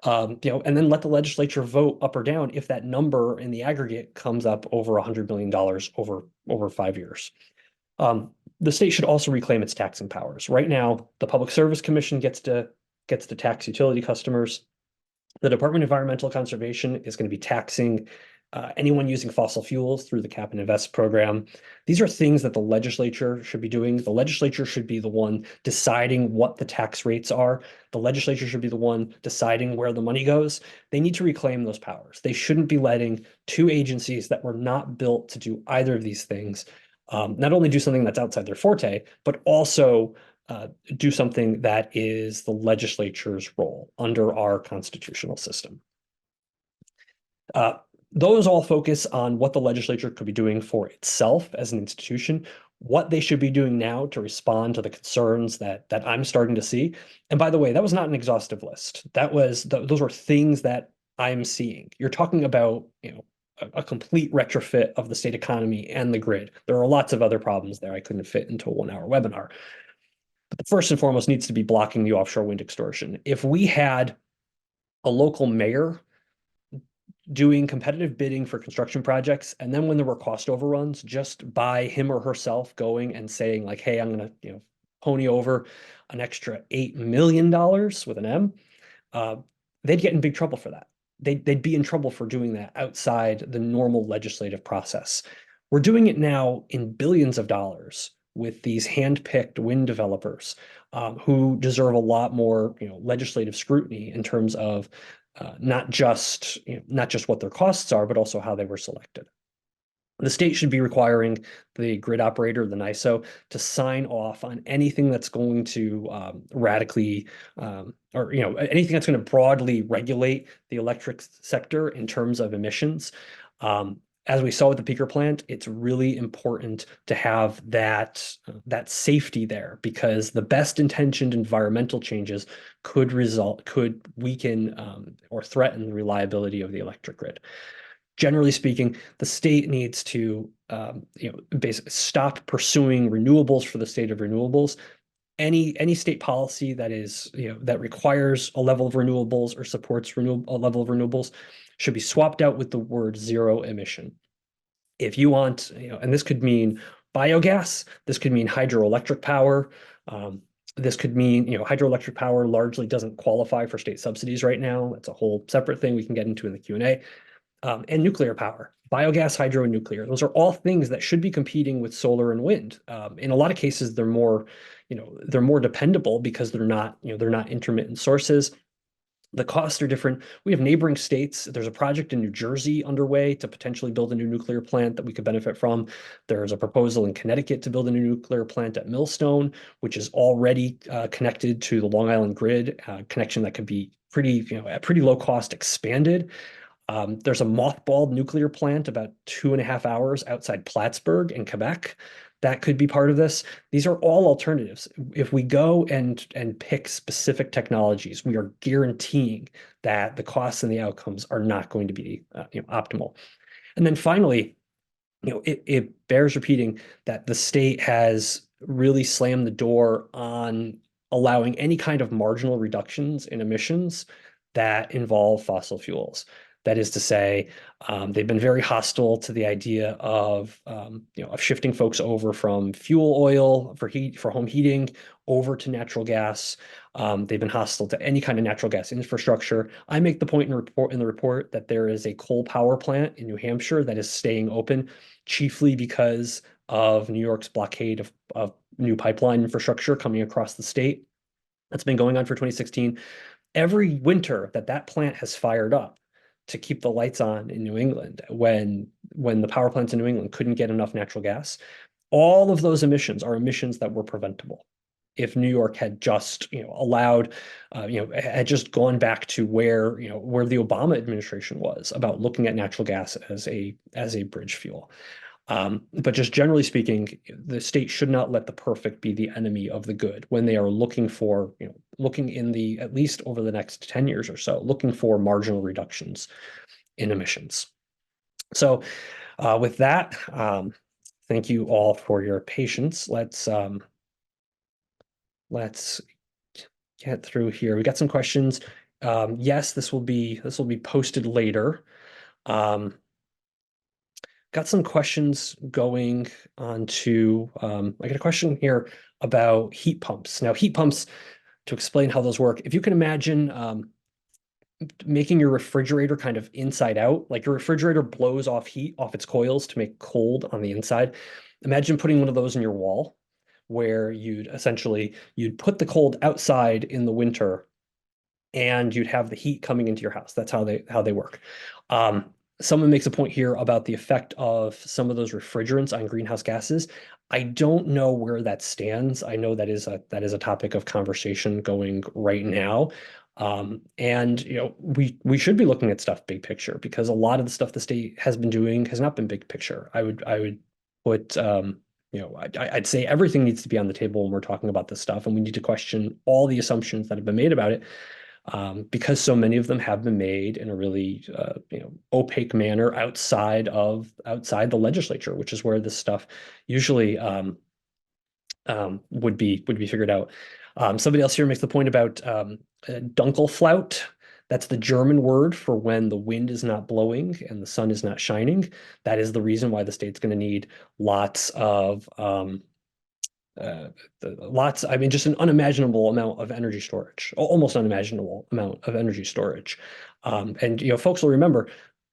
and then let the legislature vote up or down if that number in the aggregate comes up over $100 million over 5 years. The state should also reclaim its taxing powers. Right now, the Public Service Commission gets to tax utility customers. The Department of Environmental Conservation is going to be taxing anyone using fossil fuels through the Cap and Invest program. These are things that the legislature should be doing. The legislature should be the one deciding what the tax rates are. The legislature should be the one deciding where the money goes. They need to reclaim those powers. They shouldn't be letting two agencies that were not built to do either of these things not only do something that's outside their forte, but also do something that is the legislature's role under our constitutional system. Those all focus on what the legislature could be doing for itself as an institution, what they should be doing now to respond to the concerns that I'm starting to see. And by the way, that was not an exhaustive list. Those were things that I'm seeing. You're talking about, a complete retrofit of the state economy and the grid. There are lots of other problems there I couldn't fit into a 1-hour webinar. But the first and foremost needs to be blocking the offshore wind extortion. If we had a local mayor doing competitive bidding for construction projects, and then when there were cost overruns, just by him or herself going and saying like, hey, I'm going to pony over an extra $8 million with an M, they'd get in big trouble for that. They'd be in trouble for doing that outside the normal legislative process. We're doing it now in billions of dollars with these hand-picked wind developers who deserve a lot more, legislative scrutiny in terms of not just what their costs are, but also how they were selected. The state should be requiring the grid operator, the NISO, to sign off on anything that's going to radically or anything that's going to broadly regulate the electric sector in terms of emissions. As we saw with the peaker plant, it's really important to have that safety there, because the best intentioned environmental changes could weaken or threaten the reliability of the electric grid. Generally speaking, the state needs to basically stop pursuing renewables for the state of renewables. Any state policy that is that requires a level of renewables or supports a level of renewables should be swapped out with the word zero emission. If you want, and this could mean biogas, this could mean hydroelectric power. This could mean, hydroelectric power largely doesn't qualify for state subsidies right now. That's a whole separate thing we can get into in the Q&A. And nuclear power, biogas, hydro, and nuclear. Those are all things that should be competing with solar and wind. In a lot of cases, they're more dependable because they're not intermittent sources. The costs are different. We have neighboring states. There's a project in New Jersey underway to potentially build a new nuclear plant that we could benefit from. There's a proposal in Connecticut to build a new nuclear plant at Millstone, which is already connected to the Long Island grid, connection that could be at pretty low cost expanded. There's a mothballed nuclear plant about 2.5 hours outside Plattsburgh in Quebec that could be part of this. These are all alternatives. If we go and pick specific technologies, we are guaranteeing that the costs and the outcomes are not going to be optimal. And then finally, it bears repeating that the state has really slammed the door on allowing any kind of marginal reductions in emissions that involve fossil fuels. That is to say, they've been very hostile to the idea of shifting folks over from fuel oil for home heating over to natural gas. They've been hostile to any kind of natural gas infrastructure. I make the point in the report that there is a coal power plant in New Hampshire that is staying open, chiefly because of New York's blockade of new pipeline infrastructure coming across the state. That's been going on for 2016. Every winter that plant has fired up to keep the lights on in New England, when the power plants in New England couldn't get enough natural gas, all of those emissions are emissions that were preventable if New York had just allowed, had just gone back to where the Obama administration was about looking at natural gas as a bridge fuel. But just generally speaking, the state should not let the perfect be the enemy of the good when they are looking in at least over the next 10 years or so, looking for marginal reductions in emissions. So with that, thank you all for your patience. Let's get through here. We got some questions. Yes, this will be posted later. Got some questions going on to, I got a question here about heat pumps. Now, heat pumps, to explain how those work, if you can imagine making your refrigerator kind of inside out, like your refrigerator blows off heat off its coils to make cold on the inside. Imagine putting one of those in your wall where you'd put the cold outside in the winter and you'd have the heat coming into your house. That's how they work. Someone makes a point here about the effect of some of those refrigerants on greenhouse gases. I don't know where that stands. I know that is a topic of conversation going right now. And we should be looking at stuff big picture, because a lot of the stuff the state has been doing has not been big picture. I would put I'd say everything needs to be on the table when we're talking about this stuff, and we need to question all the assumptions that have been made about it. Because so many of them have been made in a really opaque manner outside the legislature, which is where this stuff usually would be figured out. Somebody else here makes the point about Dunkelflaut. That's the German word for when the wind is not blowing and the sun is not shining. That is the reason why the state's going to need lots of lots, I mean, just an unimaginable amount of energy storage, almost unimaginable amount of energy storage. And folks will remember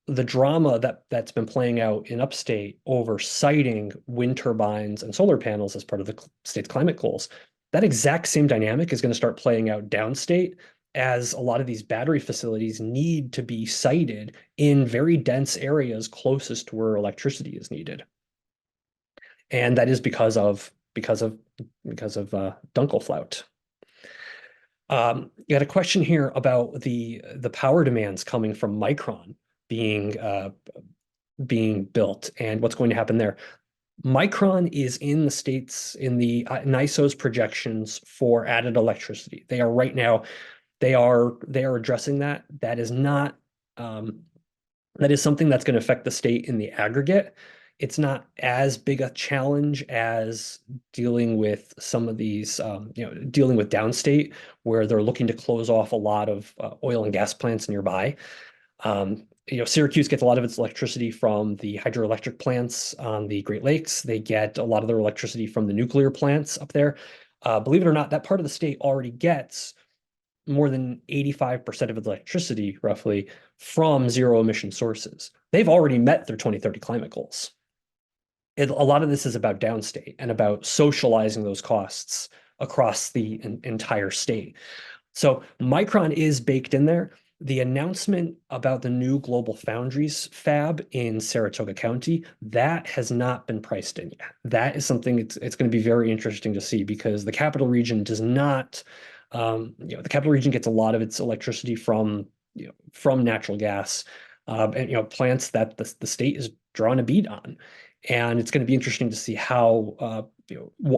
the drama that's been playing out in upstate over siting wind turbines and solar panels as part of the state's climate goals. That exact same dynamic is going to start playing out downstate, as a lot of these battery facilities need to be sited in very dense areas closest to where electricity is needed. And that is because of Dunkelflaut. You had a question here about the power demands coming from Micron being built and what's going to happen there. Micron is in the states in the NISO's projections for added electricity. They are right now. They are addressing that. That is not. That is something that's going to affect the state in the aggregate. It's not as big a challenge as dealing with some of these, dealing with downstate, where they're looking to close off a lot of oil and gas plants nearby. Syracuse gets a lot of its electricity from the hydroelectric plants on the Great Lakes. They get a lot of their electricity from the nuclear plants up there. Believe it or not, that part of the state already gets more than 85% of its electricity, roughly, from zero emission sources. They've already met their 2030 climate goals. A lot of this is about downstate and about socializing those costs across the entire state. So Micron is baked in there. The announcement about the new Global Foundries fab in Saratoga County, that has not been priced in yet. That is something it's going to be very interesting to see, because the capital region does not, the capital region gets a lot of its electricity from natural gas, and plants that the state is drawing a bead on. And it's going to be interesting to see how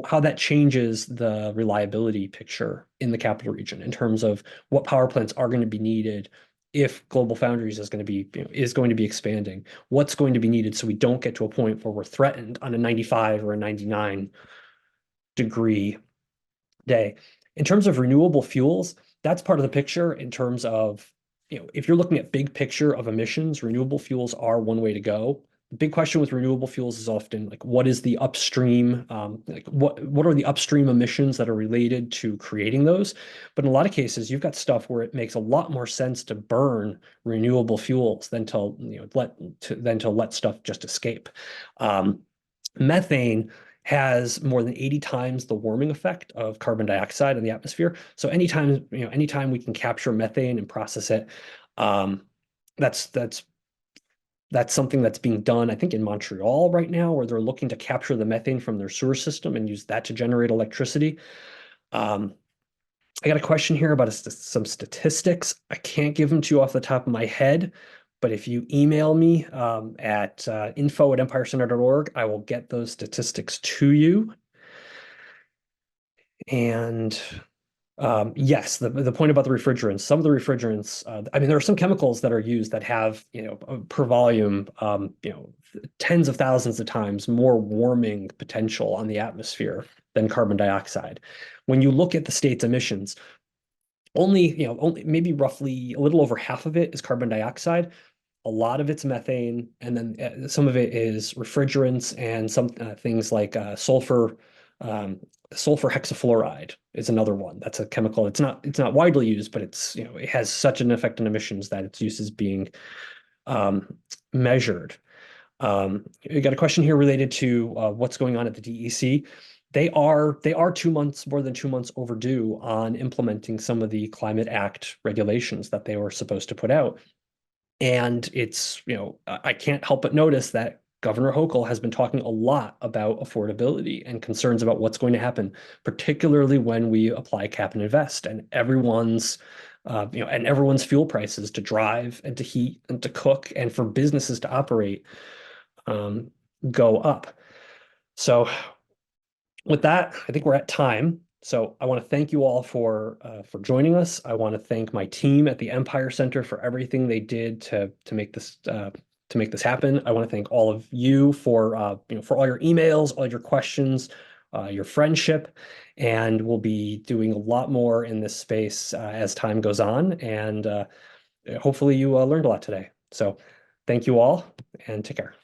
how that changes the reliability picture in the capital region in terms of what power plants are going to be needed if Global Foundries is going to be expanding. What's going to be needed so we don't get to a point where we're threatened on a 95 or a 99-degree day. In terms of renewable fuels, that's part of the picture in terms of, if you're looking at big picture of emissions, renewable fuels are one way to go. The big question with renewable fuels is often like, what is the upstream, what are the upstream emissions that are related to creating those? But in a lot of cases, you've got stuff where it makes a lot more sense to burn renewable fuels than to let stuff just escape. Methane has more than 80 times the warming effect of carbon dioxide in the atmosphere. So anytime we can capture methane and process it, that's something that's being done, I think, in Montreal right now, where they're looking to capture the methane from their sewer system and use that to generate electricity. I got a question here about some statistics. I can't give them to you off the top of my head, but if you email me at info@empirecenter.org, I will get those statistics to you. And yes, the point about the refrigerants, some of the refrigerants, I mean, there are some chemicals that are used that have, per volume, tens of thousands of times more warming potential on the atmosphere than carbon dioxide. When you look at the state's emissions, only maybe roughly a little over half of it is carbon dioxide. A lot of it's methane, and then some of it is refrigerants and some things like sulfur. Sulfur hexafluoride is another one. That's a chemical. It's not widely used, but it has such an effect on emissions that its use is being measured. You got a question here related to what's going on at the DEC. They are more than 2 months overdue on implementing some of the Climate Act regulations that they were supposed to put out. And I can't help but notice that Governor Hochul has been talking a lot about affordability and concerns about what's going to happen, particularly when we apply cap and invest, and everyone's fuel prices to drive and to heat and to cook and for businesses to operate go up. So with that, I think we're at time. So I want to thank you all for joining us. I want to thank my team at the Empire Center for everything they did to make this happen. I want to thank all of you for all your emails, all your questions, your friendship, and we'll be doing a lot more in this space as time goes on. And hopefully you learned a lot today. So thank you all, and take care.